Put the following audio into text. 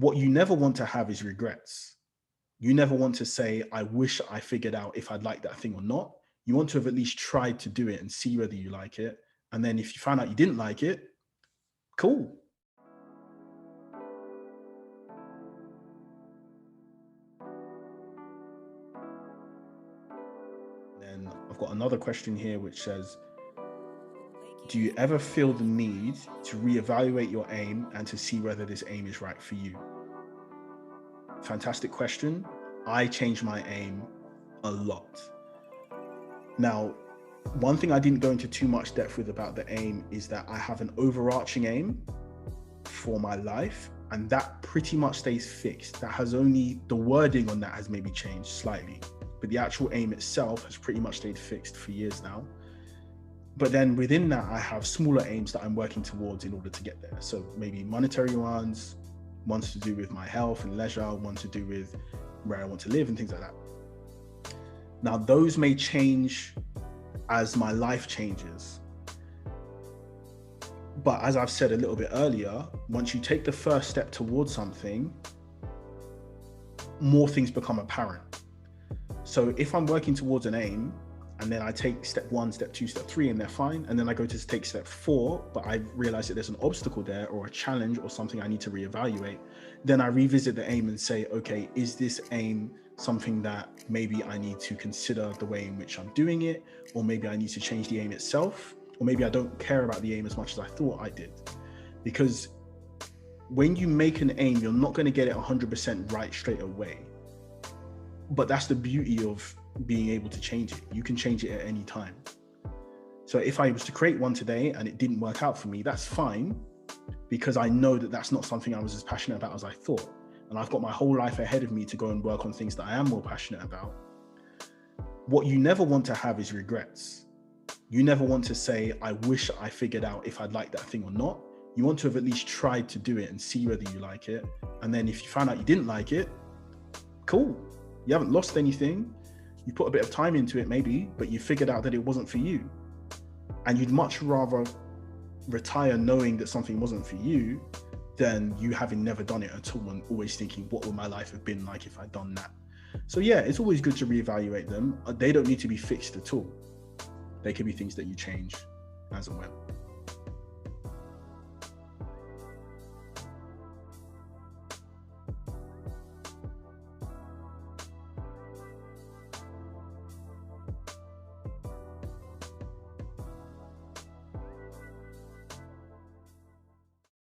What you never want to have is regrets. You never want to say, I wish I figured out if I'd like that thing or not. You want to have at least tried to do it and see whether you like it. And then if you found out you didn't like it, cool. Then I've got another question here which says, do you ever feel the need to reevaluate your aim and to see whether this aim is right for you? Fantastic question. I change my aim a lot. Now, one thing I didn't go into too much depth with about the aim is that I have an overarching aim for my life, and that pretty much stays fixed. That has only, the wording on that has maybe changed slightly, but the actual aim itself has pretty much stayed fixed for years now. But then within that, I have smaller aims that I'm working towards in order to get there. So maybe monetary ones to do with my health and leisure, one to do with where I want to live and things like that. Now, those may change as my life changes. But as I've said a little bit earlier, once you take the first step towards something, more things become apparent. So if I'm working towards an aim, and then I take step 1, step 2, step 3, and they're fine. And then I go to take step 4, but I realize that there's an obstacle there or a challenge or something I need to reevaluate. Then I revisit the aim and say, okay, is this aim something that maybe I need to consider the way in which I'm doing it? Or maybe I need to change the aim itself? Or maybe I don't care about the aim as much as I thought I did. Because when you make an aim, you're not going to get it 100% right straight away. But that's the beauty of being able to change it. You can change it at any time. So if I was to create one today and it didn't work out for me, that's fine, because I know that that's not something I was as passionate about as I thought. And I've got my whole life ahead of me to go and work on things that I am more passionate about. What you never want to have is regrets. You never want to say, I wish I figured out if I'd like that thing or not. You want to have at least tried to do it and see whether you like it. And then if you found out you didn't like it, cool. You haven't lost anything. You put a bit of time into it maybe, but you figured out that it wasn't for you. And you'd much rather retire knowing that something wasn't for you than you having never done it at all and always thinking, what would my life have been like if I'd done that? So yeah, it's always good to reevaluate them. They don't need to be fixed at all. They can be things that you change as and when.